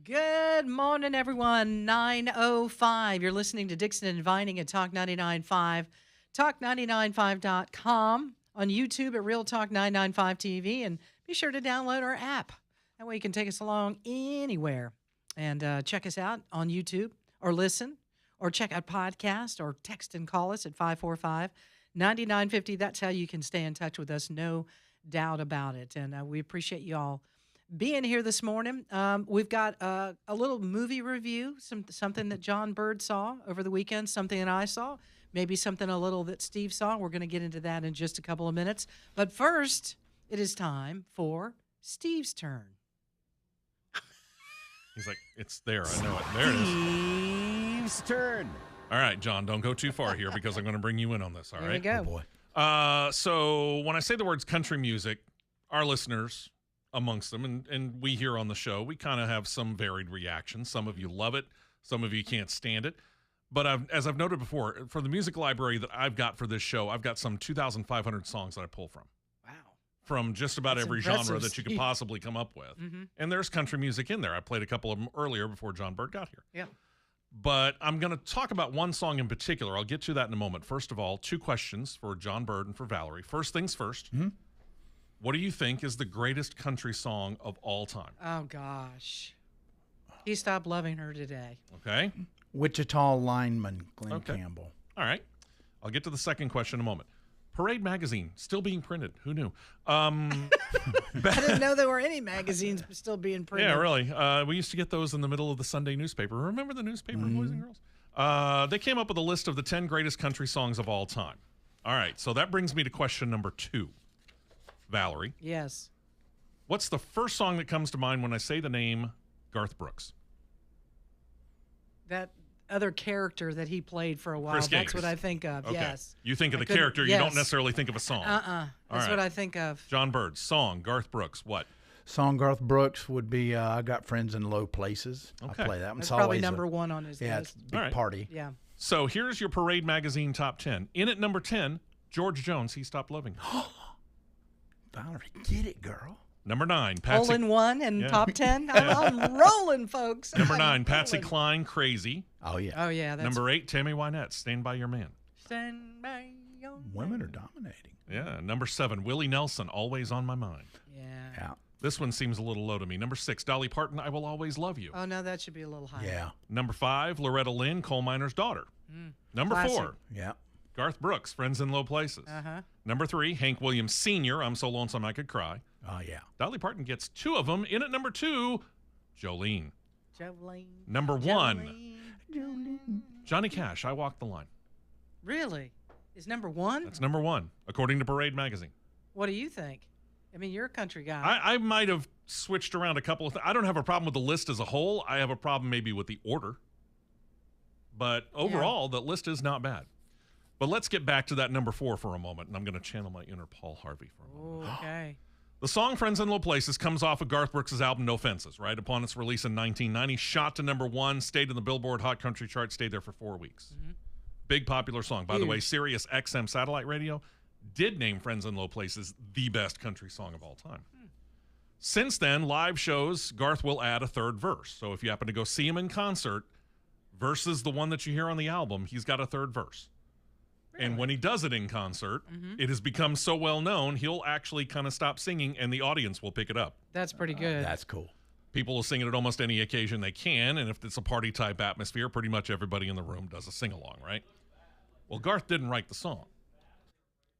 Good morning, everyone. 9:05. You're listening to Dixon and Vining at Talk 99.5, talk995.com, on YouTube at Real Talk 995 TV, and be sure to download our app. That way you can take us along anywhere and check us out on YouTube or listen or check out podcast or text and call us at 545-9950. That's how you can stay in touch with us. No doubt about it. And we appreciate you all being here this morning. We've got a little movie review, something that John Bird saw over the weekend, something that I saw, maybe something a little that Steve saw. We're going to get into that in just a couple of minutes. But first, it is time for Steve's turn. He's like, it's there. I know it. There it is. Steve's turn. All right, John, don't go too far here because I'm going to bring you in on this, all There right? you go. Oh, boy. So when I say the words country music, our listeners amongst them, and we here on the show, we kind of have some varied reactions. Some of you love it. Some of you can't stand it. But as I've noted before, for the music library that I've got for this show, I've got some 2,500 songs that I pull from. Wow. From just about That's every impressive, genre that you could Steve. possibly come up with. Mm-hmm. And there's country music in there. I played a couple of them earlier before John Bird got here. Yeah. But I'm going to talk about one song in particular. I'll get to that in a moment. First of all, two questions for John Bird and for Valerie. First things first. Mhm. What do you think is the greatest country song of all time? Oh, gosh. He stopped loving her today. Okay? Wichita lineman Glenn Okay. Campbell. All right. I'll get to the second question in a moment. Parade magazine, still being printed. Who knew? I didn't know there were any magazines still being printed. Yeah, really. We used to get those in the middle of the Sunday newspaper. Remember the newspaper, boys and girls? They came up with a list of the 10 greatest country songs of all time. All right, so that brings me to question number 2. Valerie, Yes. what's the first song that comes to mind when I say the name Garth Brooks? That other character that he played for a while. Chris That's Gaines. what I think of. Okay. Yes. You think of I the couldn't- character, you yes. don't necessarily think of a song. That's right. what I think of. John Bird, song, Garth Brooks, what? Song Garth Brooks would be I Got Friends in Low Places. Okay. I play that one. That's It's probably always number one on his yeah, it's list. a big All right. party. Yeah. So here's your Parade magazine top 10. In at number 10, George Jones, He Stopped Loving You. Valerie, get it, girl. Number 9, Hole Patsy. in one and Yeah. top 10. I'm rolling, folks. Number I'm 9, Patsy rolling. Cline, Crazy. Oh, yeah. Oh, yeah. That's Number 8, Tammy Wynette, Stand By Your Man. Stand by your Women are man. dominating. Yeah. Number 7, Willie Nelson, Always on My Mind. Yeah. Yeah. This one seems a little low to me. Number 6, Dolly Parton, I Will Always Love You. Oh, no, that should be a little higher. Yeah. Number 5, Loretta Lynn, Coal Miner's Daughter. Number Classic. 4, Yeah. Garth Brooks, Friends in Low Places. Uh-huh. Number 3, Hank Williams Sr., I'm So Lonesome I Could Cry. Oh, yeah. Dolly Parton gets 2 of them. In at number 2, Jolene. Jolene. Number 1, Jolene. Johnny Cash, I Walked the Line. Really? Is number 1? That's number 1, according to Parade magazine. What do you think? I mean, you're a country guy. I might have switched around a couple of I don't have a problem with the list as a whole. I have a problem maybe with the order. But overall, the list is not bad. But let's get back to that number 4 for a moment, and I'm going to channel my inner Paul Harvey for a moment. Okay. The song Friends in Low Places comes off of Garth Brooks' album No Fences, right? Upon its release in 1990, shot to number 1, stayed in the Billboard Hot Country chart, stayed there for 4 weeks. Big popular song. By the way, Huge. Sirius XM Satellite Radio did name Friends in Low Places the best country song of all time. Since then, live shows, Garth will add a third verse. So if you happen to go see him in concert versus the one that you hear on the album, he's got a third verse. And when he does it in concert, it has become so well known, he'll actually kind of stop singing and the audience will pick it up. That's pretty good. That's cool. People will sing it at almost any occasion they can, and if it's a party type atmosphere, pretty much everybody in the room does a sing along, right? Well, Garth didn't write the song.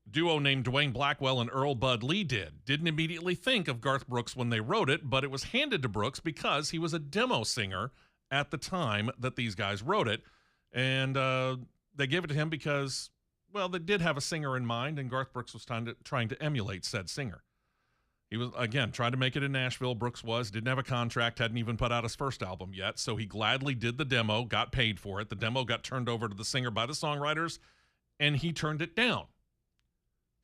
Duo named Dwayne Blackwell and Earl Bud Lee did. Didn't immediately think of Garth Brooks when they wrote it, but it was handed to Brooks because he was a demo singer at the time that these guys wrote it. And they gave it to him because, well, they did have a singer in mind, and Garth Brooks was trying to emulate said singer. He was, again, trying to make it in Nashville. Brooks didn't have a contract, hadn't even put out his first album yet, so he gladly did the demo, got paid for it. The demo got turned over to the singer by the songwriters, and he turned it down.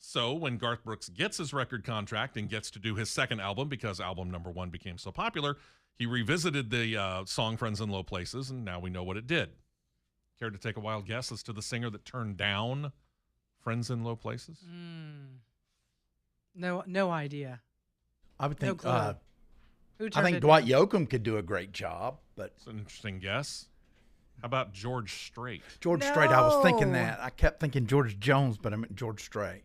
So when Garth Brooks gets his record contract and gets to do his second album, because album number 1 became so popular, he revisited the song Friends in Low Places, and now we know what it did. Care to take a wild guess as to the singer that turned down Friends in Low Places? No idea. I would No think clue. Who I turned think it Dwight down? Yoakam could do a great job, but It's an interesting guess. How about George Strait? George Strait, I was thinking No. that. I kept thinking George Jones, but I meant George Strait.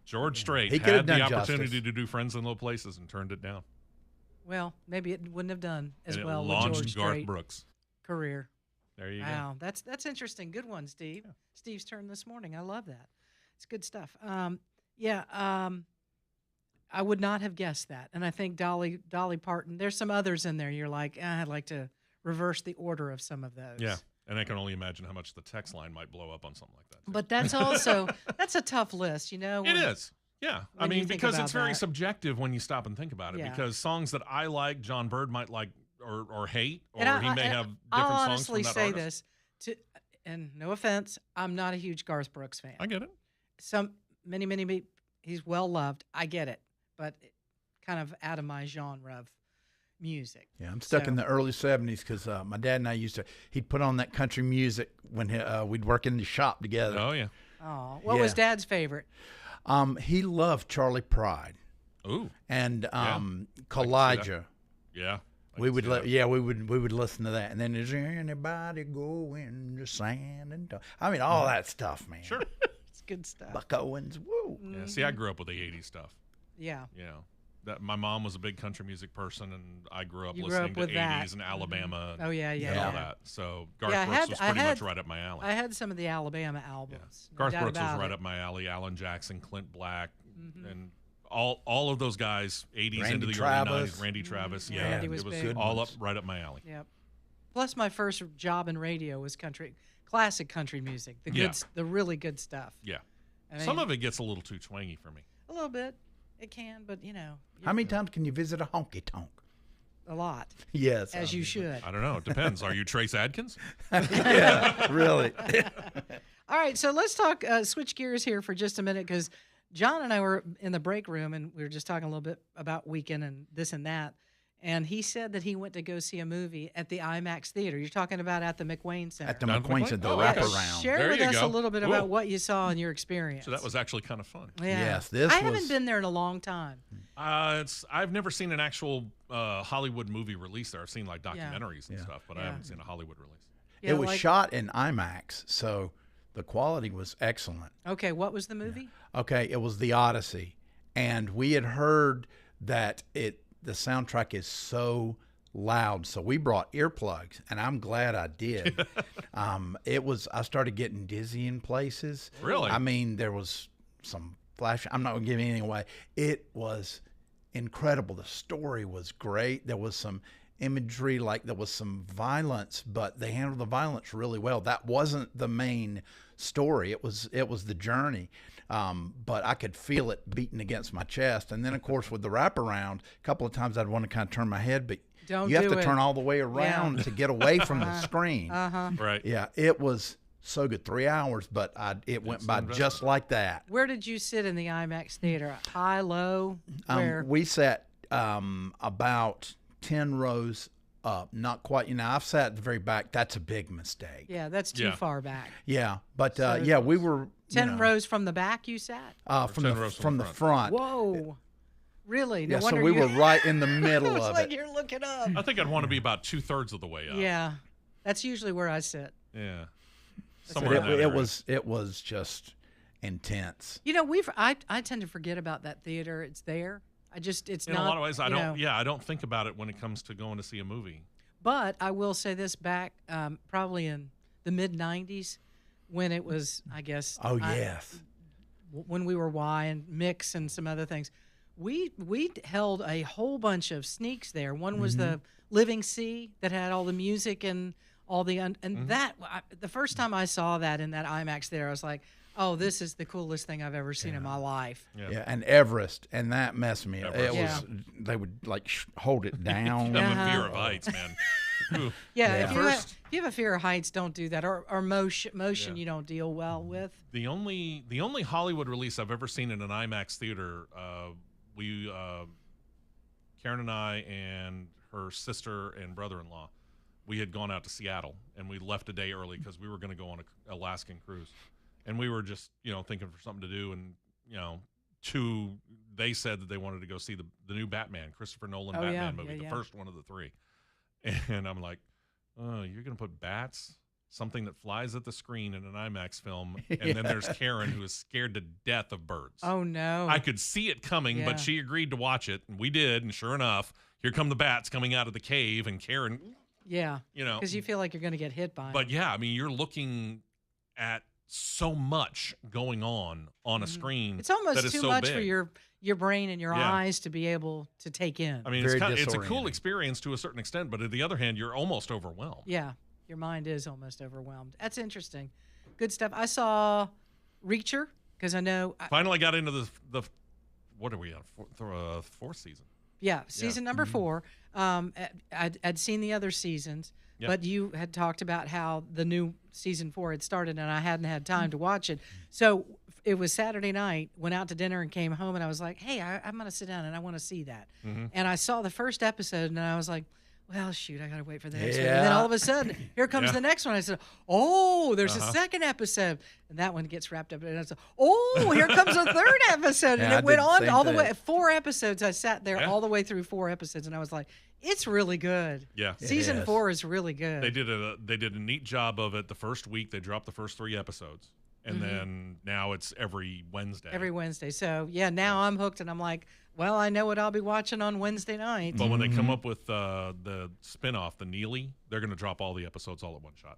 George Strait He could have had the done opportunity justice. to do Friends in Low Places and turned it down. Well, maybe it wouldn't have done as And it well with launched George Garth Strait Brooks. career. There you go. Wow, that's interesting. Good one, Steve. Steve's turn this morning. I love that. It's good stuff. I would not have guessed that. And I think Dolly Parton. There's some others in there. You're like, I'd like to reverse the order of some of those. Yeah. And I can only imagine how much the text line might blow up on something like that. too. But that's also that's a tough list, you know. It is. Yeah. I when you mean, think because about it's very that. subjective when you stop and think about it. Yeah. Because songs that I like, John Bird might like or hate, or And he may have different I'll songs honestly from that say artist. this, and no offense, I'm not a huge Garth Brooks fan. I get it. Many, he's well loved. I get it, but kind of out of my genre of music. Yeah, I'm stuck in So- the early 70s because my dad and I he'd put on that country music when we'd work in the shop together. Oh, yeah. Oh, what was Yeah. Dad's favorite? He loved Charlie Pride Ooh. and that. Kalijah. Yeah. I We can would see that. we would listen to that, and then is there anybody going to San Antonio? I mean, all that stuff, man. Sure. It's good stuff. Buck Owens, woo. Yeah. See, I grew up with the 80s stuff. Yeah. You know, that my mom was a big country music person, and I grew up You grew listening up to with 80s that. and Alabama Oh yeah, yeah. and all yeah. that. So Garth Yeah, I Brooks had- was I pretty had- much right up my alley. I had some of the Alabama Yeah. albums. no Garth doubt Brooks was about right it. up my alley. Alan Jackson, Clint Black, and all of those guys, 80s Randy into the Travis. early 90s. Randy Travis, yeah, Randy was it was big. all up ones. right up my alley. Yep. Plus, my first job in radio was classic country music, the Yeah. the really good stuff. Yeah, I some mean, of it gets a little too twangy for me. a little bit, it can, but you know, How many times can you visit a honky tonk? a lot, Yes, as you should. I don't know. It depends. Are you Trace Adkins? Yeah, really. All right, so let's talk. Switch gears here for just a minute because John and I were in the break room and we were just talking a little bit about weekend and this and that. And he said that he went to go see a movie at the IMAX theater. You're talking about at the McWayne Center. At the Down at McQueen McQueen? said the Oh, okay. wraparound. Share There with you us go. a little bit Ooh. about what you saw in your experience. So that was actually kind of fun. Yeah. Yes, this I haven't was- been there in a long time. I've never seen an actual Hollywood movie release there. I've seen like documentaries and stuff, but I Yeah. haven't seen a Hollywood release. Yeah, It was like- shot in IMAX, so the quality was excellent. Okay, what was the movie? Okay, it was The Odyssey, and we had heard that the soundtrack is so loud, so we brought earplugs, and I'm glad I did. I started getting dizzy in places. Really? I mean, there was some flash. I'm not gonna give anything away. It was incredible. The story was great. There was some imagery, like there was some violence, but they handled the violence really well. That wasn't the main story. It was the journey. But I could feel it beating against my chest. And then, of course, with the wraparound, a couple of times I'd want to kind of turn my head, but Don't you have do to it. turn all the way around to get away from the screen. Right. Yeah, it was so good. 3 hours, but it went It's by an investment. just like that. Where did you sit in the IMAX theater? High, low? Where? We sat about 10 rows up. Not quite. I've sat at the very back. That's a big mistake. Yeah, that's too Yeah. far back. Yeah, but So yeah, we were 10 rows from the back you sat? from 10 the rows from the front. Whoa. Really? No Yeah, so wonder we you- were right in the it middle was of like it. you're looking up. I think I'd want to be about 2/3 of the way up. Yeah. That's usually where I sit. Yeah. But Somewhere in that area. it was just intense. You know, I tend to forget about that theater. It's there. It's In not a lot of ways, I you don't. know. Yeah, I don't think about it when it comes to going to see a movie. But I will say this back probably in the mid 90s when it was, I guess, Oh yes. when we were Y and Mix and some other things, we held a whole bunch of sneaks there. One was the Living Sea that had all the music and all the the first time I saw that in that IMAX there, I was like, oh, this is the coolest thing I've ever seen in my life. Yeah. Yeah, and Everest, and that messed me up. It Everest. was they would like hold it down. I have Uh-huh. a fear of heights, man. Ooh. Yeah, Yeah. if you have a fear of heights, don't do that. Or motion you don't deal well with. The only Hollywood release I've ever seen in an IMAX theater, Karen and I and her sister and brother-in-law, we had gone out to Seattle, and we left a day early because we were going to go on a Alaskan cruise, and we were just thinking for something to do, and they said that they wanted to go see the new Batman, Christopher Nolan Oh, Batman yeah, movie, yeah, the yeah. first one of the three. And I'm like, oh, you're going to put bats, something that flies at the screen in an IMAX film, and then there's Karen, who is scared to death of birds. Oh no. I could see it coming, Yeah. but she agreed to watch it, and we did, and sure enough, here come the bats coming out of the cave, and Karen, Yeah. you know. Because you feel like you're going to get hit by 'em. But yeah, I mean, you're looking at so much going on a screen. It's almost that is too so much big. for your brain and your Yeah. eyes to be able to take in. I mean, Very it's a cool disorienting. experience to a certain extent, but on the other hand, you're almost overwhelmed. Yeah, your mind is almost overwhelmed. That's interesting. Good stuff. I saw Reacher because I know. Finally got into the what are we on? Fourth season. Yeah, season number 4. I'd seen the other seasons, Yeah. but you had talked about how the new season 4 had started, and I hadn't had time to watch it. So it was Saturday night. Went out to dinner and came home, and I was like, "Hey, I'm going to sit down and I want to see that." And I saw the first episode, and I was like, well, shoot, I got to wait for the next one. And then Yeah. all of a sudden, here comes Yeah. the next one. I said, oh, there's a Uh-huh. second episode. And that one gets wrapped up. And I said, oh, here comes a third episode. And Yeah, I it went did the on same all the way. thing. 4 episodes. I sat there Yeah. all the way through 4 episodes. And I was like, it's really good. Yeah. It Season is. 4 is really good. They did a neat job of it. The first week they dropped the first 3 episodes, and then now it's every Wednesday. every Wednesday. So, yeah, now I'm hooked. And I'm like, well, I know what I'll be watching on Wednesday night. But when they come up with the spinoff, the Neely, they're going to drop all the episodes all at one shot.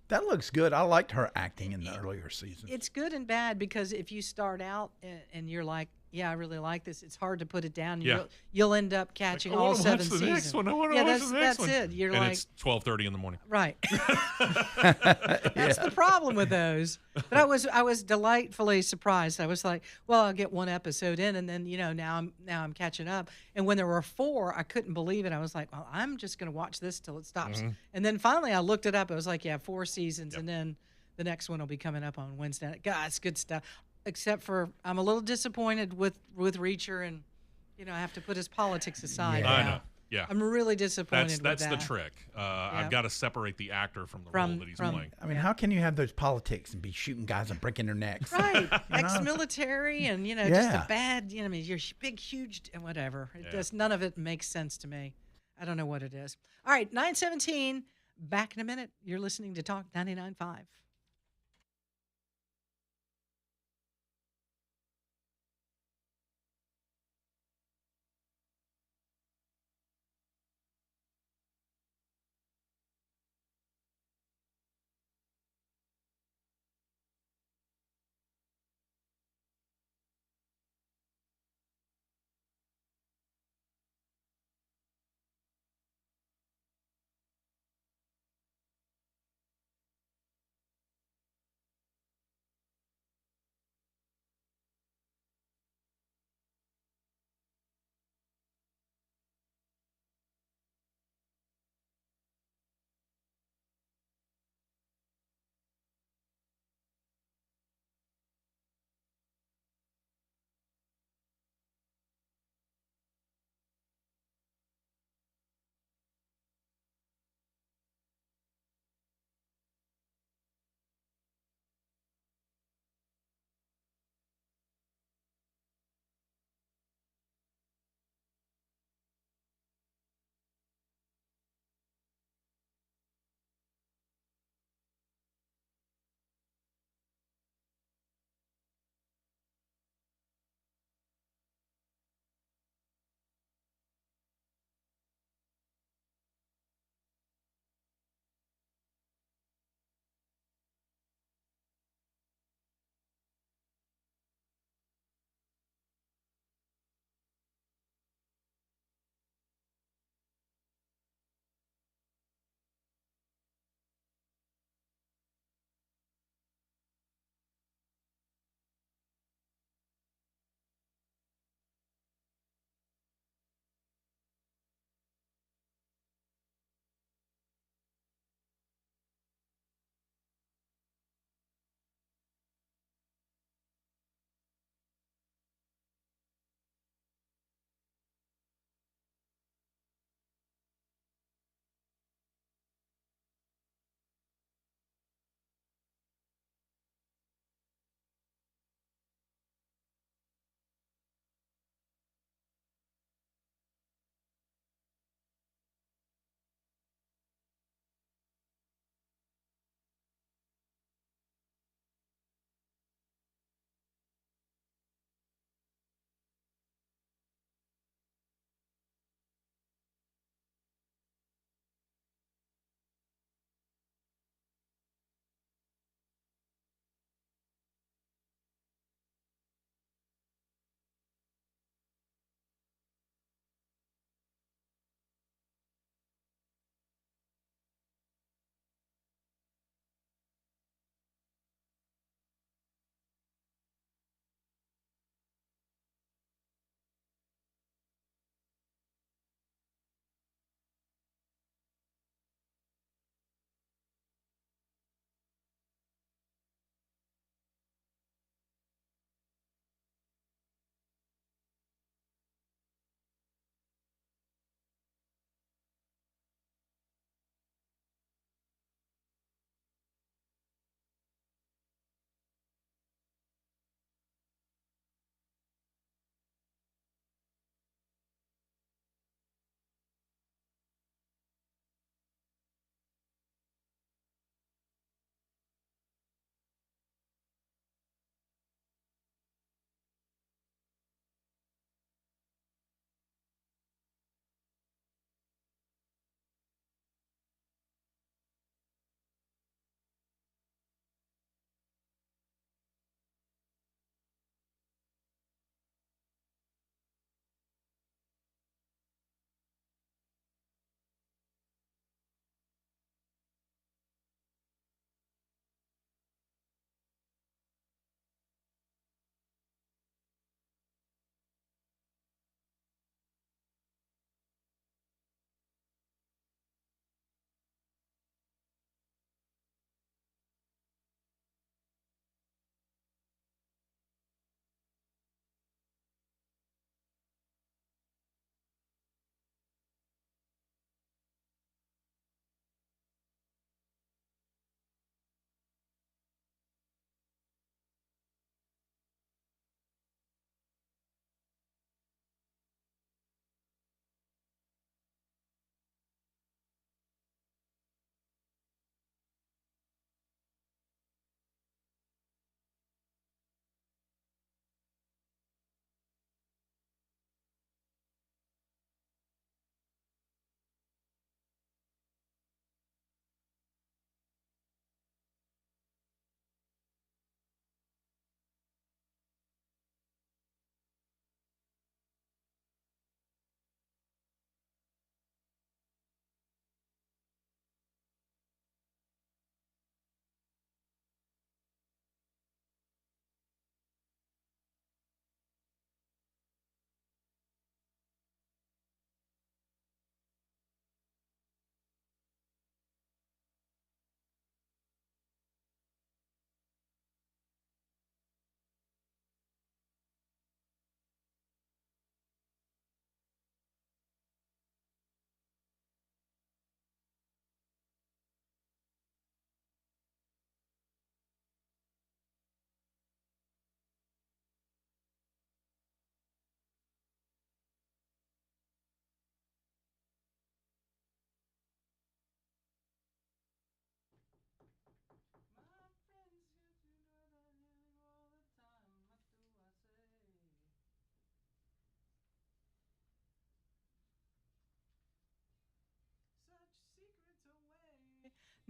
That looks good. I liked her acting in the earlier seasons. It's good and bad because if you start out and you're like, yeah, I really like this, it's hard to put it down. Yeah. You'll end up catching I all wanna 7 watch the seasons. next one. I want to yeah, watch that's the next one. it. You're and like, it's 12:30 in the morning. right. That's the problem with those. But I was delightfully surprised. I was like, well, I'll get 1 episode in, and then now I'm catching up. And when there were 4, I couldn't believe it. I was like, well, I'm just going to watch this till it stops. And then finally, I looked it up. I was like, yeah, 4 seasons, and then the next one will be coming up on Wednesday night. God, it's good stuff. Except for I'm a little disappointed with Reacher, and I have to put his politics aside. Yeah. I now. know. Yeah. I'm really disappointed That's with the that. trick. I've got to separate the actor from the From- role that he's from- playing. I mean, how can you have those politics and be shooting guys and breaking their necks? Right, ex-military, and just Yeah. a bad, I mean, you're big, huge, whatever. It Yeah. just none of it makes sense to me. I don't know what it is. All right, 9:17. Back in a minute. You're listening to Talk 99.5.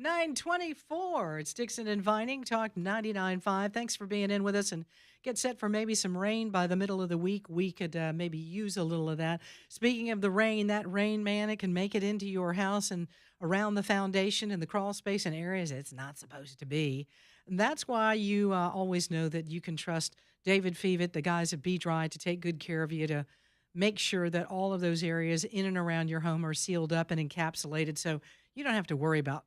924. It's Dixon and Vining, Talk 99.5. Thanks for being in with us, and get set for maybe some rain by the middle of the week. We could maybe use a little of that. Speaking of the rain, that rain, man, it can make it into your house and around the foundation and the crawl space in areas it's not supposed to be. And that's why you always know that you can trust David Fevitt, the guys at Be Dry, to take good care of you, to make sure that all of those areas in and around your home are sealed up and encapsulated, so you don't have to worry about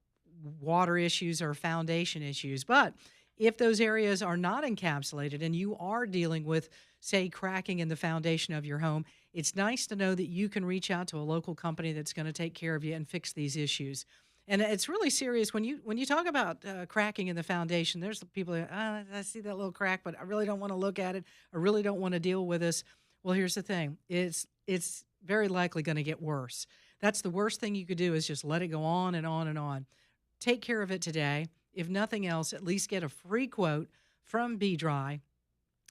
water issues or foundation issues. But if those areas are not encapsulated and you are dealing with, say, cracking in the foundation of your home, it's nice to know that you can reach out to a local company that's going to take care of you and fix these issues. And it's really serious when you talk about cracking in the foundation. There's people that, I see that little crack, but I really don't want to look at it. I really don't want to deal with this. Well, here's the thing. It's very likely going to get worse. That's the worst thing you could do, is just let it go on and on and on. Take care of it today. If nothing else, at least get a free quote from Be Dry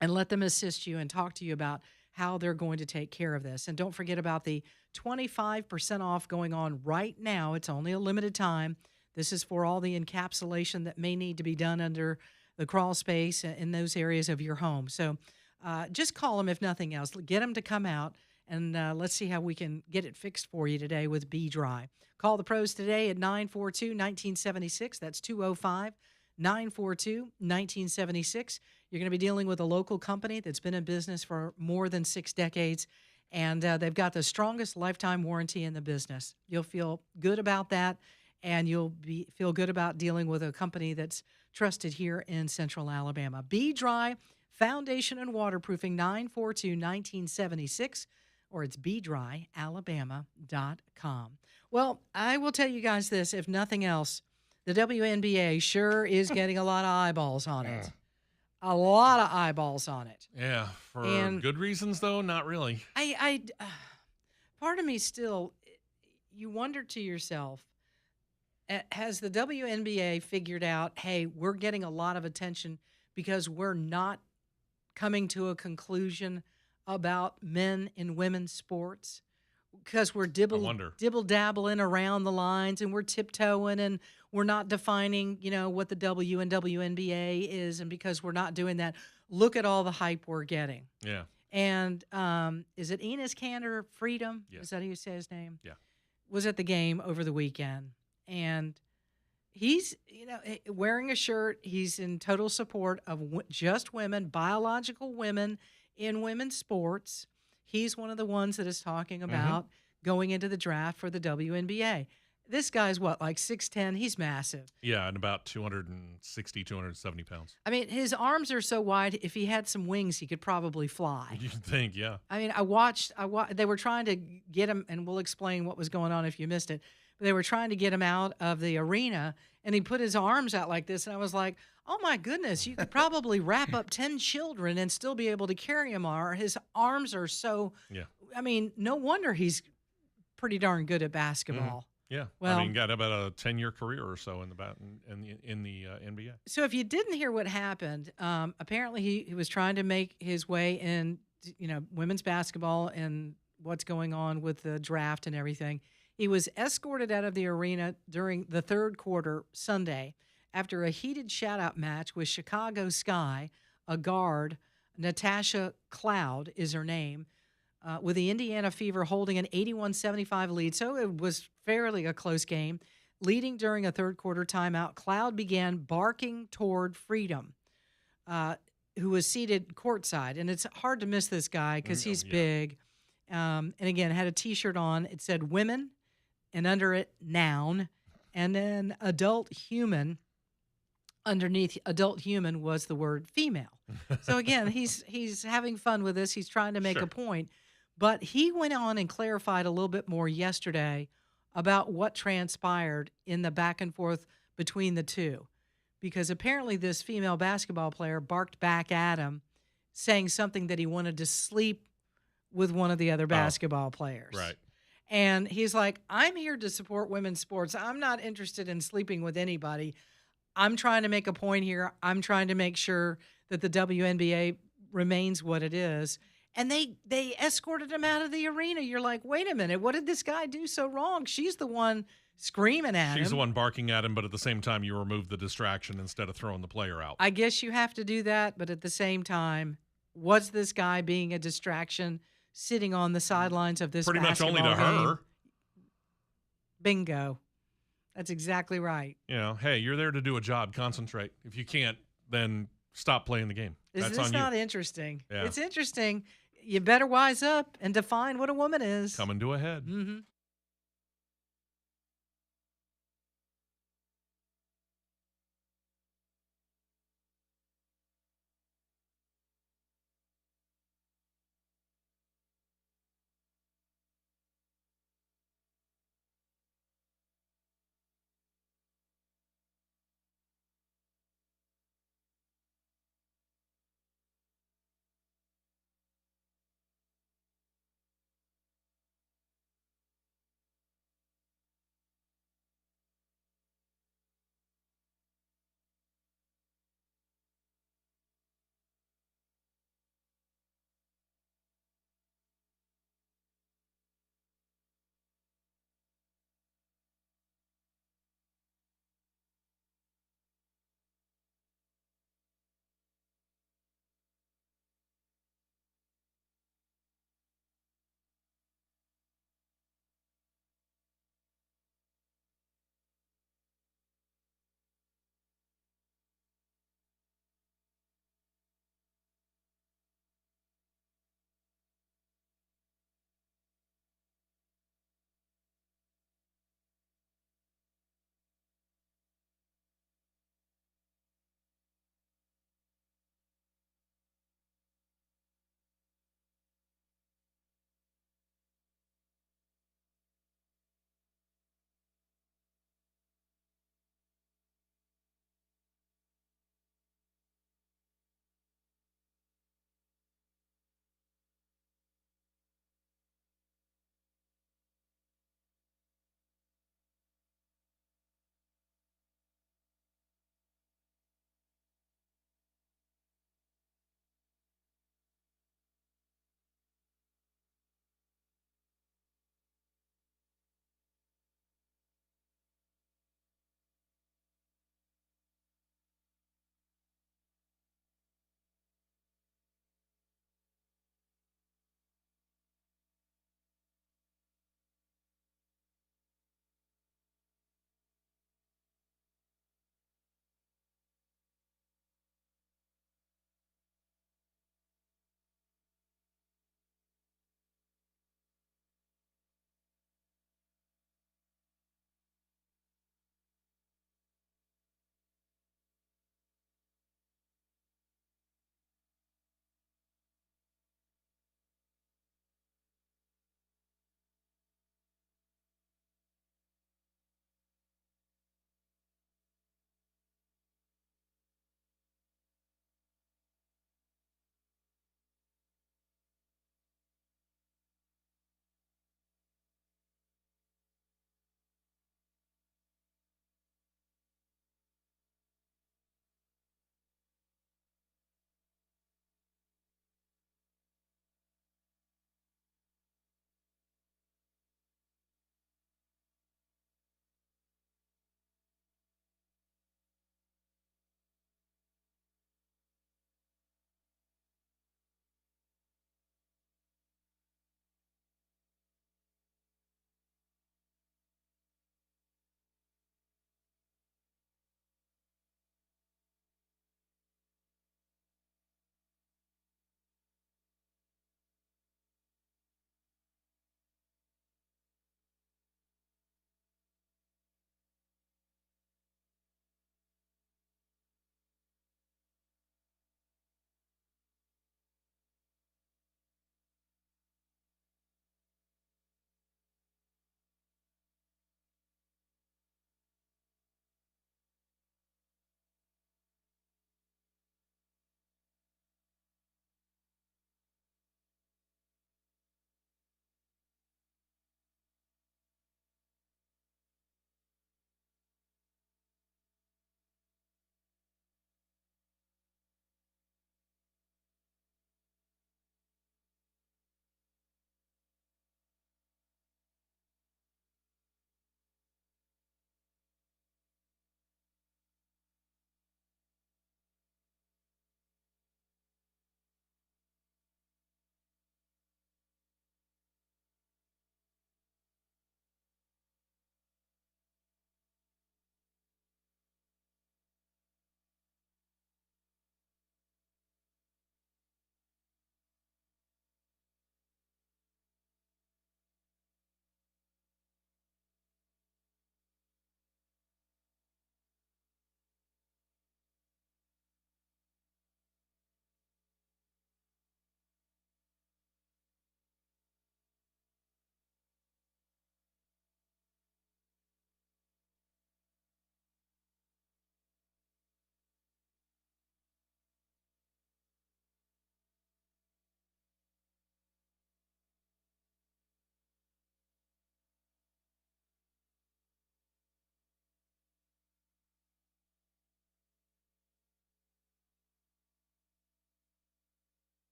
and let them assist you and talk to you about how they're going to take care of this. And don't forget about the 25% off going on right now. It's only a limited time. This is for all the encapsulation that may need to be done under the crawl space in those areas of your home. So just call them if nothing else. Get them to come out, and let's see how we can get it fixed for you today with Be Dry. Call the pros today at 942-1976. That's 205-942-1976. You're going to be dealing with a local company that's been in business for more than 6 decades, and they've got the strongest lifetime warranty in the business. You'll feel good about that, and you'll feel good about dealing with a company that's trusted here in Central Alabama. Be Dry Foundation and Waterproofing, 942-1976, or it's BeDryAlabama.com. Well, I will tell you guys this, if nothing else, the WNBA sure is getting a lot of eyeballs on it. A lot of eyeballs on it. Yeah, for And- good reasons, though, not really. Part of me still, you wonder to yourself, has the WNBA figured out, hey, we're getting a lot of attention because we're not coming to a conclusion about men and women's sports? Because we're dibble-dabbling around the lines, and we're tiptoeing, and we're not defining, what the W and WNBA is. And because we're not doing that, look at all the hype we're getting. Yeah. And is it Enes Kanter Freedom? Yes. Is that how you say his name? Yeah. Was at the game over the weekend. And he's, wearing a shirt. He's in total support of just women, biological women in women's sports. He's one of the ones that is talking about going into the draft for the WNBA. This guy's what, like 6'10"? He's massive. Yeah, and about 260, 270 pounds. I mean, his arms are so wide, if he had some wings, he could probably fly. You'd think, yeah. I mean, they were trying to get him, and we'll explain what was going on if you missed it, but they were trying to get him out of the arena, and he put his arms out like this, and I was like, oh my goodness, you could probably wrap up 10 children and still be able to carry him. His arms are so, I mean, no wonder he's pretty darn good at basketball. Yeah, Well, I mean, got about a 10-year career or so in the NBA. So if you didn't hear what happened, apparently he was trying to make his way in, women's basketball and what's going on with the draft and everything. He was escorted out of the arena during the third quarter Sunday after a heated shout-out match with Chicago Sky, a guard. Natasha Cloud is her name, with the Indiana Fever holding an 81-75 lead. So it was fairly a close game. Leading during a third quarter timeout, Cloud began barking toward Freedom, who was seated courtside. And it's hard to miss this guy because he's big. And again, had a T-shirt on. It said women, and under it, noun. And then adult human. Underneath adult human was the word female. So again, he's having fun with this. He's trying to make a point. But he went on and clarified a little bit more yesterday about what transpired in the back and forth between the two. Because apparently this female basketball player barked back at him, saying something that he wanted to sleep with one of the other basketball players. Right. And he's like, I'm here to support women's sports. I'm not interested in sleeping with anybody. I'm trying to make a point here. I'm trying to make sure that the WNBA remains what it is. And they escorted him out of the arena. You're like, wait a minute, what did this guy do so wrong? She's the one screaming at him. She's the one barking at him, but at the same time, you remove the distraction instead of throwing the player out. I guess you have to do that, but at the same time, was this guy being a distraction sitting on the sidelines of this Pretty much only to basketball game? her. Bingo. That's exactly right. You know, hey, you're there to do a job. Concentrate. If you can't, then stop playing the game. Is That's this on not you. interesting? Yeah. It's interesting. You better wise up and define what a woman is. Coming to a head. Mm-hmm.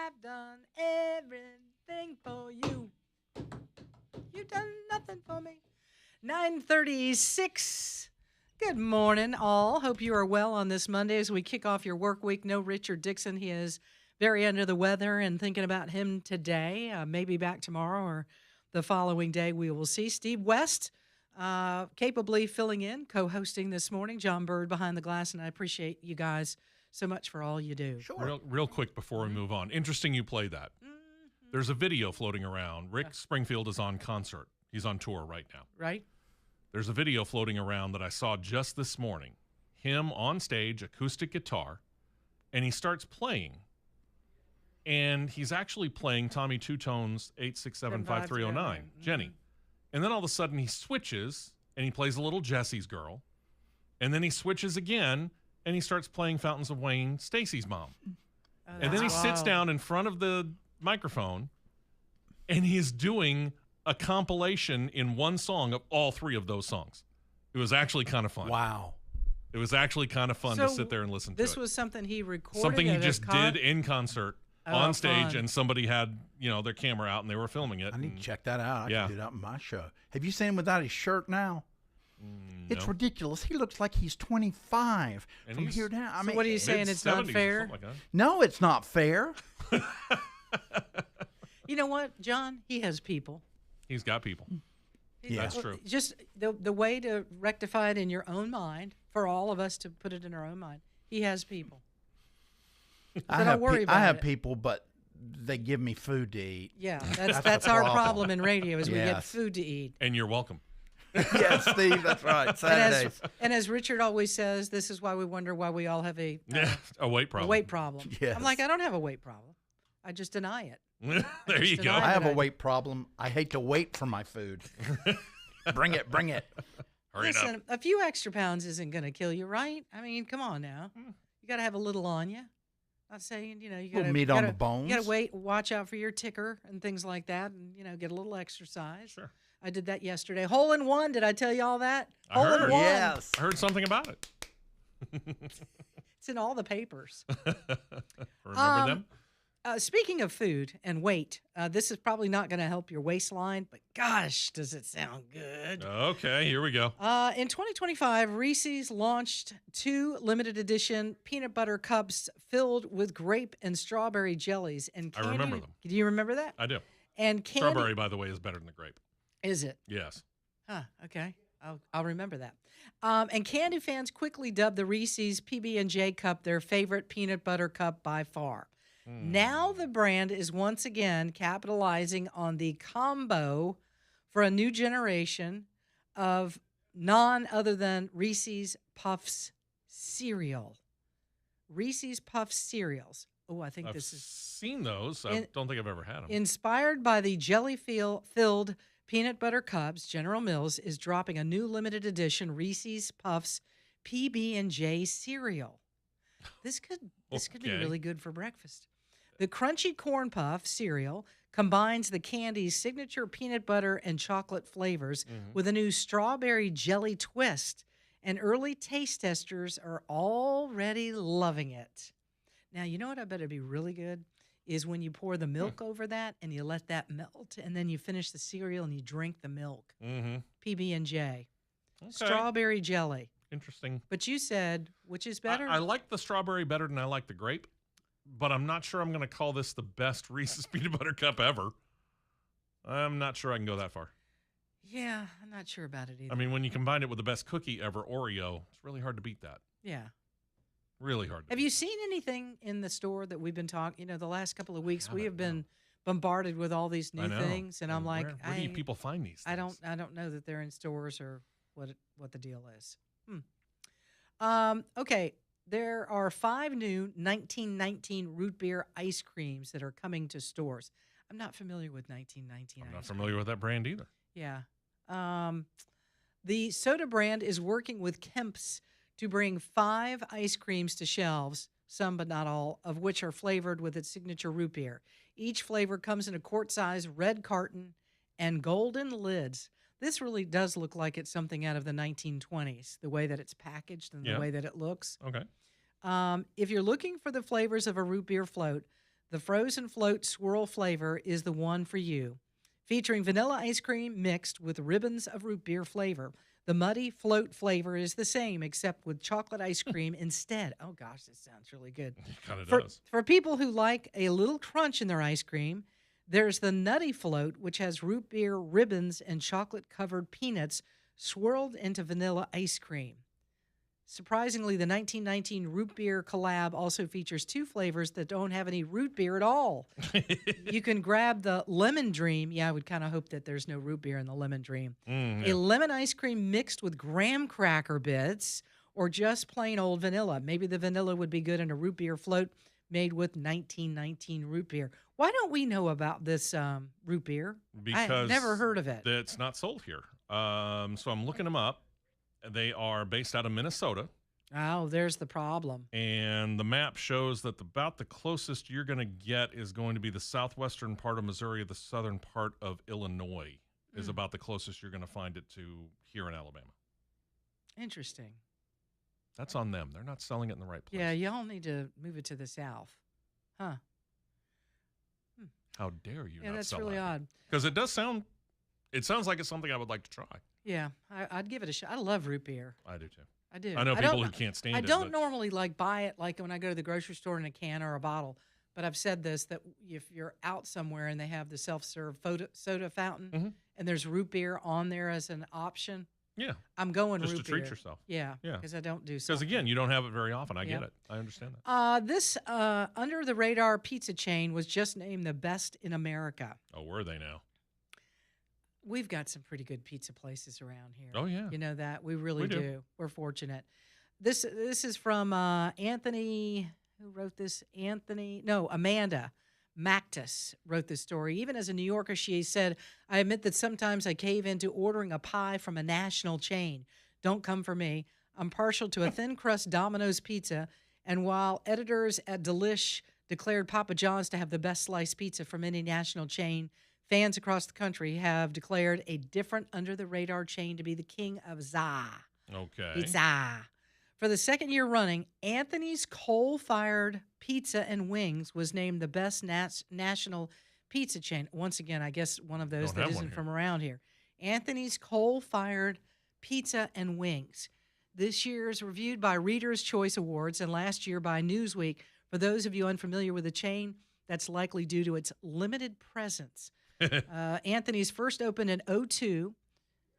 I've done everything for you. You've done nothing for me. 9:36. Good morning, all. Hope you are well on this Monday as we kick off your work week. No Richard Dixon. He is very under the weather and thinking about him today. Maybe back tomorrow or the following day. We will see. Steve West capably filling in, co-hosting this morning. John Bird behind the glass, and I appreciate you guys so much for all you do. Sure. Real quick before we move on. Interesting you play that. There's a video floating around. Rick Springfield is on concert. He's on tour right now. Right? There's a video floating around that I saw just this morning. Him on stage, acoustic guitar, and he starts playing. And he's actually playing Tommy Two Tone's 8675309, Jenny. And then all of a sudden he switches and he plays a little Jesse's Girl. And then he switches again and he starts playing Fountains of Wayne, Stacy's Mom. Oh, And then he that's sits wild. down in front of the microphone and he is doing a compilation in one song of all three of those songs. It was actually kind of fun. Wow. It was actually kind of fun So to sit there and listen to This it. was something he recorded. Something he at a just did in concert Oh, on stage, fun. and somebody had, their camera out and they were filming it. I need and- to check that out. I Yeah. can do that on my show. Have you seen him without his shirt now? It's no. ridiculous. He looks like he's 25 And from he's- here down. I So mean, what are you saying? It's not Mid-70s or fair? something like that. no, it's not fair. You know what, John? He has people. He's got people. Yeah. That's true. Just the way to rectify it in your own mind, for all of us to put it in our own mind, he has people. I don't worry I about have it. people, but they give me food to eat. Yeah, That's that's the our problem. problem in radio is we get Yes. food to eat. And you're welcome. Yes, Steve, that's right. And Saturdays. as Richard always says, this is why we wonder why we all have a A weight problem. weight problem. Yes. I'm like, I don't have a weight problem. I just deny it. There you just go. denied I have that a weight problem. I hate to wait for my food. Bring it, bring it. Hurry it up. Listen, a few extra pounds isn't going to kill you, right? I mean, come on now. You got to have a little on you. Not saying, you Little got to meat on the bones. You got to watch out for your ticker and things like that, and get a little exercise. Sure. I did that yesterday. Hole in one. Did I tell you all that? I Hole heard. in one. Yes. I heard something about it. It's in all the papers. Remember them? Speaking of food and weight, this is probably not going to help your waistline, but gosh, does it sound good. Okay, here we go. In 2025, Reese's launched 2 limited edition peanut butter cups filled with grape and strawberry jellies and I candy. remember them. Do you remember that? I do. And candy. Strawberry, by the way, is better than the grape. Is it? Yes. Huh, okay. I'll remember that. And candy fans quickly dubbed the Reese's PB&J cup their favorite peanut butter cup by far. Now the brand is once again capitalizing on the combo for a new generation of none other than Reese's Puffs cereal. Reese's Puffs cereals. Oh, I think I've this is seen those. I In- don't think I've ever had them. inspired by the jelly-filled peanut butter cups. General Mills is dropping a new limited edition Reese's Puffs PB&J cereal. This could be Okay. really good for breakfast. The Crunchy Corn Puff cereal combines the candy's signature peanut butter and chocolate flavors with a new strawberry jelly twist, and early taste testers are already loving it. Now, you know what I bet it'd be really good is when you pour the milk over that and you let that melt, and then you finish the cereal and you drink the milk. Mm-hmm. PB&J, Okay. strawberry jelly. Interesting. But you said which is better? I like the strawberry better than I like the grape, but I'm not sure I'm going to call this the best Reese's peanut butter cup ever. I'm not sure I can go that far. Yeah, I'm not sure about it either. I mean, when you combine it with the best cookie ever, Oreo, it's really hard to beat that. yeah. Really hard to Have beat. you seen anything in the store that we've been talking? The last couple of weeks we haven't, have been bombarded with all these I new know. things, and I'm like, where do you people find these I things? don't know that they're in stores or what the deal is. Okay, there are 5 new 1919 root beer ice creams that are coming to stores. I'm not familiar with 1919 I'm not ice familiar with that brand either. Yeah. The soda brand is working with Kemp's to bring 5 ice creams to shelves, some but not all, of which are flavored with its signature root beer. Each flavor comes in a quart-size red carton and golden lids. This really does look like it's something out of the 1920s, the way that it's packaged and Yeah. the way that it looks. Okay. If you're looking for the flavors of a root beer float, the Frozen Float Swirl flavor is the one for you. Featuring vanilla ice cream mixed with ribbons of root beer flavor. The Muddy Float flavor is the same, except with chocolate ice cream instead. Oh, gosh, this sounds really good. It kind of For, does. for people who like a little crunch in their ice cream, there's the Nutty Float, which has root beer ribbons and chocolate-covered peanuts swirled into vanilla ice cream. Surprisingly, the 1919 root beer collab also features 2 flavors that don't have any root beer at all. You can grab the Lemon Dream. Yeah, I would kind of hope that there's no root beer in the Lemon Dream. A lemon ice cream mixed with graham cracker bits or just plain old vanilla. Maybe the vanilla would be good in a root beer float made with 1919 root beer. Why don't we know about this root beer? Because I've never heard of it. It's not sold here. So I'm looking them up. They are based out of Minnesota. Oh, there's the problem. And the map shows that about the closest you're going to get is going to be the southwestern part of Missouri. The southern part of Illinois is about the closest you're going to find it to here in Alabama. Interesting. That's on them. They're not selling it in the right place. Yeah, y'all need to move it to the south. Huh. How dare you? Yeah, not that's sell really that? odd. Because it sounds like it's something I would like to try. Yeah, I'd give it a shot. I love root beer. I do too. I do. I know people who can't stand it. I don't but normally like buy it like when I go to the grocery store in a can or a bottle. But I've said this, that if you're out somewhere and they have the self-serve soda fountain and there's root beer on there as an option, yeah, I'm going just root to beer. treat yourself. Yeah, Yeah. because I don't do Because something. again, you don't have it very often. I get Yeah. it. I understand that. This under the radar pizza chain was just named the best in America. Oh, were they now? We've got some pretty good pizza places around here. Oh yeah. You know that. We really We do. do. We're fortunate. This is from Anthony. Who wrote this? Amanda Mactus wrote this story. Even as a New Yorker, she said, I admit that sometimes I cave into ordering a pie from a national chain. Don't come for me. I'm partial to a thin crust Domino's pizza. And while editors at Delish declared Papa John's to have the best sliced pizza from any national chain, fans across the country have declared a different under-the-radar chain to be the king of za. Okay. Pizza. For the second year running, Anthony's Coal-Fired Pizza and Wings was named the best national pizza chain. Once again, I guess one of those Don't that have one isn't here. from around here. Anthony's Coal-Fired Pizza and Wings. This year is reviewed by Reader's Choice Awards and last year by Newsweek. For those of you unfamiliar with the chain, that's likely due to its limited presence. Anthony's first opened in 2002.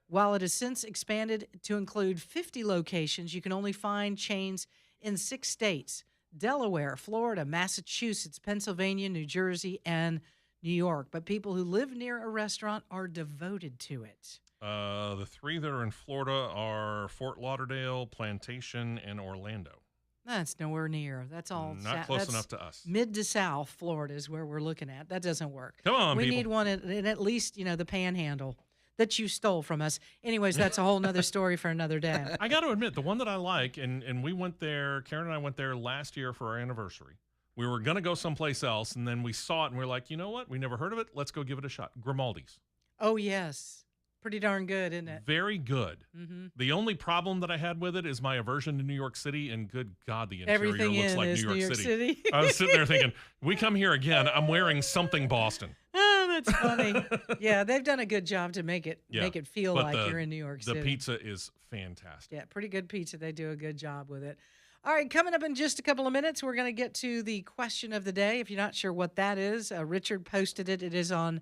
While it has since expanded to include 50 locations, you can only find chains in 6 states: Delaware, Florida, Massachusetts, Pennsylvania, New Jersey, and New York. But people who live near a restaurant are devoted to it. The 3 that are in Florida are Fort Lauderdale, Plantation, and Orlando. That's nowhere near. That's all. Not close that's enough to us. Mid to south Florida is where we're looking at. That doesn't work. Come on, we people. need one in at least, the Panhandle that you stole from us. Anyways, that's a whole nother story for another day. I got to admit, the one that I like, and we went there, Karen and I went there last year for our anniversary. We were going to go someplace else, and then we saw it, and we are like, you know what? We never heard of it. Let's go give it a shot. Grimaldi's. Oh, yes. Pretty darn good, isn't it? Very good. Mm-hmm. The only problem that I had with it is my aversion to New York City, and good God, the interior Everything looks in like is New York City. City. I was sitting there thinking, we come here again, I'm wearing something Boston. Oh, that's funny. Yeah, they've done a good job to make it Yeah, feel but like you're in New York City. The pizza is fantastic. Yeah, pretty good pizza. They do a good job with it. All right, coming up in just a couple of minutes, we're going to get to the question of the day. If you're not sure what that is, Richard posted it. It is on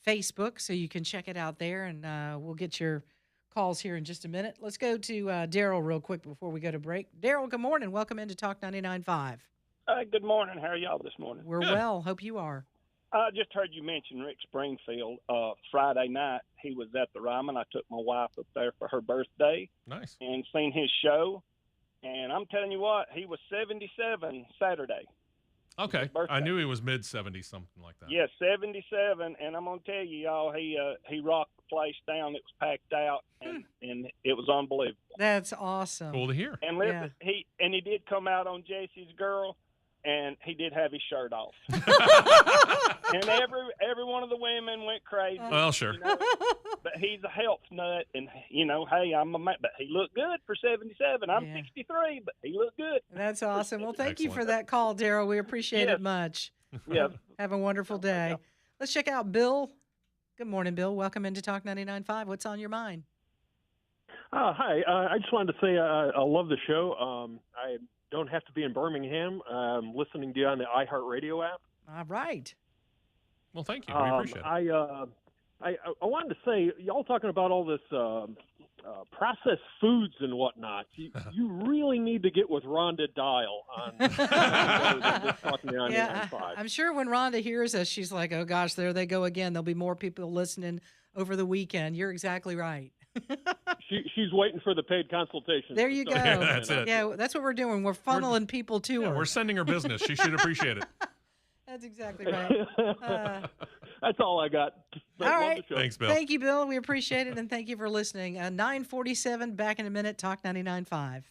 Facebook, so you can check it out there, and we'll get your calls here in just a minute. Let's go to Daryl real quick before we go to break. Daryl, good morning. Welcome into Talk 99.5. Good morning. How are y'all this morning? We're Good. well. Hope you are. I just heard you mention Rick Springfield. Friday night, he was at the Ryman. I took my wife up there for her birthday Nice. and seen his show. And I'm telling you what, he was 77 Saturday. Okay. His birthday. I knew he was mid-70s, something like that. Yes, 77. And I'm going to tell you, y'all, he rocked the place down. It was packed out, and it was unbelievable. That's awesome. Cool to hear. And listen, he did come out on Jesse's Girl, and he did have his shirt off. And every one of the women went crazy. Well, sure. But he's a health nut, and hey, I'm a man, but he looked good for 77. I'm Yeah. 63, but he looked good. That's awesome. Well, thank you for Excellent. that call, Daryl. We appreciate Yes. it much. Yeah. Have a wonderful day. Let's check out Bill. Good morning, Bill. Welcome into Talk 99.5. What's on your mind? Hi. I just wanted to say I love the show. I don't have to be in Birmingham. I'm listening to you on the iHeartRadio app. All right. Well, thank you. We appreciate it. I wanted to say, y'all talking about all this processed foods and whatnot. You really need to get with Rhonda Dial on talking on Yeah, 95. I'm sure when Rhonda hears us, she's like, oh, gosh, there they go again. There'll be more people listening over the weekend. You're exactly right. She's waiting for the paid consultation. There you go. That's it. Yeah, that's what we're doing. We're funneling people to her. We're sending her business. She should appreciate it. That's exactly right. That's all I got. All right. Thanks, Bill. Thank you, Bill. We appreciate it, and thank you for listening. 9:47, back in a minute, Talk 99.5.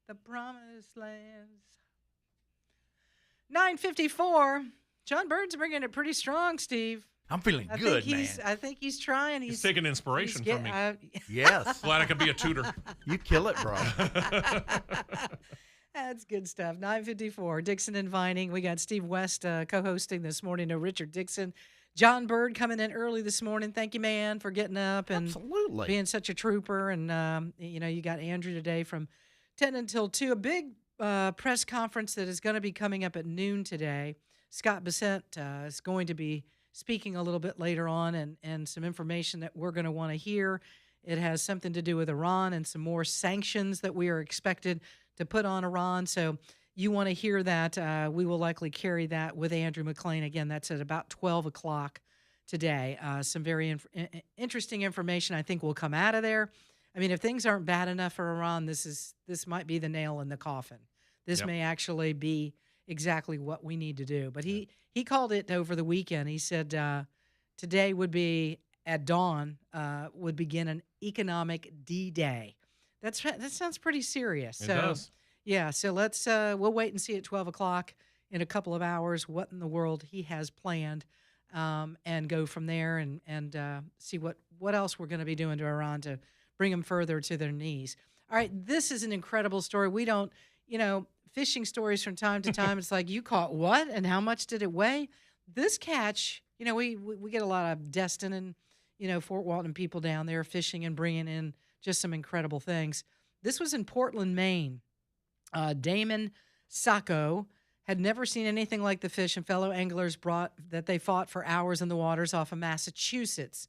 The promised lands. 9:54. John Bird's bringing it pretty strong, Steve. I'm feeling I good, think man. I think he's trying. He's taking inspiration from me. Yes. Glad I could be a tutor. You kill it, bro. That's good stuff. 9:54. Dixon and Vining. We got Steve West co-hosting this morning. No Richard Dixon. John Bird coming in early this morning. Thank you, man, for getting up and Absolutely. being such a trooper. And you got Andrew today from 10 until 2. A big press conference that is going to be coming up at noon today. Scott Bessent is going to be speaking a little bit later on, and some information that we're going to want to hear. It has something to do with Iran and some more sanctions that we are expected to put on Iran. So you want to hear that. We will likely carry that with Andrew McLean. Again, that's at about 12 o'clock today. Some very interesting information I think will come out of there. I mean, if things aren't bad enough for Iran, this might be the nail in the coffin. This may actually be exactly what we need to do. But he called it over the weekend. He said today would be, at dawn, would begin an economic D-Day. That sounds pretty serious. It does. Yeah, so let's we'll wait and see at 12 o'clock in a couple of hours what in the world he has planned, and go from there and see what else we're going to be doing to Iran to bring them further to their knees. All right, this is an incredible story. We don't, fishing stories from time to time. It's like, you caught what and how much did it weigh? This catch, we get a lot of Destin and, Fort Walton people down there fishing and bringing in just some incredible things. This was in Portland, Maine. Damon Sacco had never seen anything like the fish, and fellow anglers brought that they fought for hours in the waters off of Massachusetts.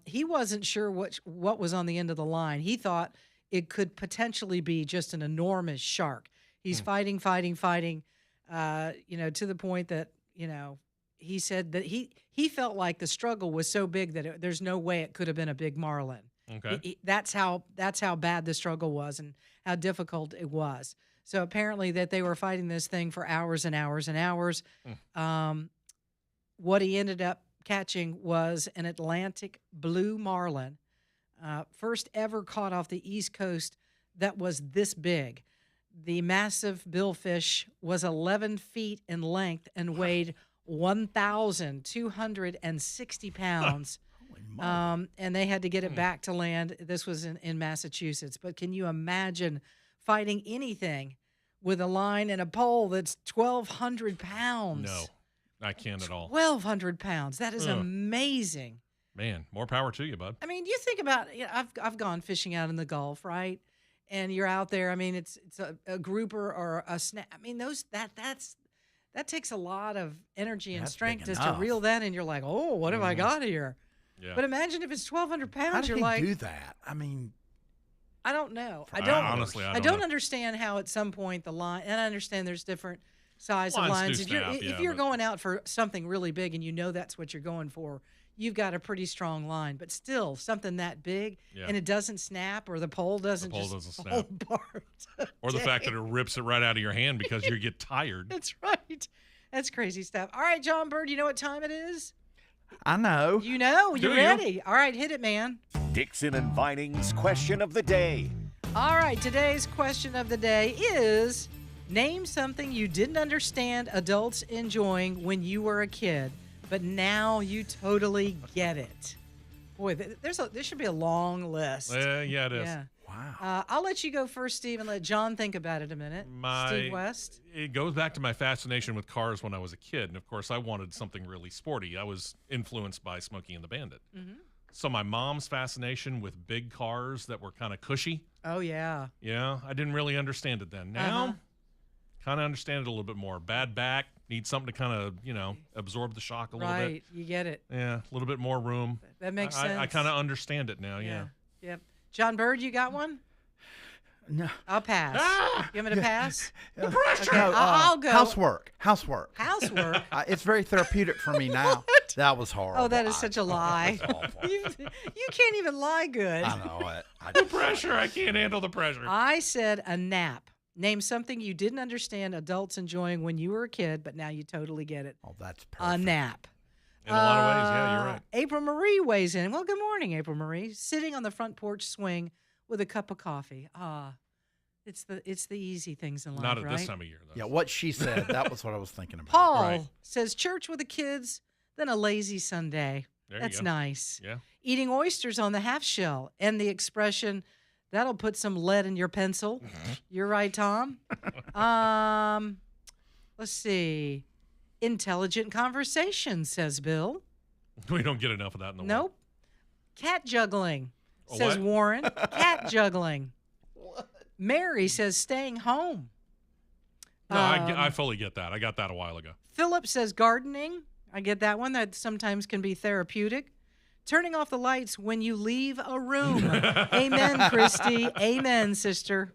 He wasn't sure what was on the end of the line. He thought it could potentially be just an enormous shark. He's fighting, to the point that, he said that he felt like the struggle was so big that there's no way it could have been a big marlin. Okay. That's how bad the struggle was and how difficult it was. So apparently that they were fighting this thing for hours and hours and hours. What he ended up catching was an Atlantic blue marlin, first ever caught off the East Coast that was this big. The massive billfish was 11 feet in length and weighed 1,260 pounds. And they had to get it back to land. This was in Massachusetts. But can you imagine fighting anything with a line and a pole that's 1,200 pounds? No, I can't at all. 1,200 pounds. That is amazing. Man, more power to you, bud. I mean, you think about, I've gone fishing out in the Gulf, right? And you're out there. I mean, it's a grouper or a snap. I mean, that takes a lot of energy and That's strength big just to enough. reel that in. You're like, oh, what have I got here? Yeah. But imagine if it's 1,200 pounds. How did you're he like, do that? I mean, I don't know. I For don't honestly, I I don't don't know. understand how at some point the line, and I understand there's different size of Lines lines. do If you're snap, if yeah, you're but- going out for something really big and you know that's what you're going for, you've got a pretty strong line. But still, something that big Yeah. and it doesn't snap, or the pole doesn't pole just doesn't snap. fall apart. Or the fact that it rips it right out of your hand because you get tired. That's right. That's crazy stuff. All right, John Bird, you know what time it is? I know. You know, Do you're you? ready. All right, hit it, man. Dixon and Vining's question of the day. All right, today's question of the day is, name something you didn't understand adults enjoying when you were a kid, but now you totally get it. Boy, there should be a long list. Yeah, it is. Yeah. Wow. I'll let you go first, Steve, and let John think about it a minute. Steve West. It goes back to my fascination with cars when I was a kid. And of course, I wanted something really sporty. I was influenced by Smokey and the Bandit. Mm-hmm. So my mom's fascination with big cars that were kind of cushy. Oh, yeah. Yeah, I didn't really understand it then. Now, Uh-huh. kind of understand it a little bit more. Bad back, need something to kind of, absorb the shock a little bit. Right. You get it. Yeah, a little bit more room. That makes I sense. kind of understand it now, yeah. Yep. John Bird, you got one? No. I'll pass. Give it a pass. The pressure. Okay, I'll go. Housework. Housework. It's very therapeutic for me now. That was horrible. Oh, that is such a lie. That was awful. You can't even lie good. I know it. The pressure, I can't handle the pressure. I said a nap. Name something you didn't understand adults enjoying when you were a kid, but now you totally get it. Oh, that's A perfect. nap. In a lot of ways, yeah, you're right. April Marie weighs in. Well, good morning, April Marie. Sitting on the front porch swing with a cup of coffee. It's the easy things in life, Not at right? this time of year, though. Yeah, what she said, that was what I was thinking about. Paul Right. says church with the kids, then a lazy Sunday. There you That's go. nice. Yeah. Eating oysters on the half shell, and the expression, that'll put some lead in your pencil. You're right, Tom. Let's see. Intelligent conversation, says Bill. We don't get enough of that in the world. Nope. Cat juggling, A says what? Warren. Cat juggling. Mary says staying home. No, I fully get that. I got that a while ago. Philip says gardening. I get that one. That sometimes can be therapeutic. Turning off the lights when you leave a room. Amen, Christy. Amen, sister.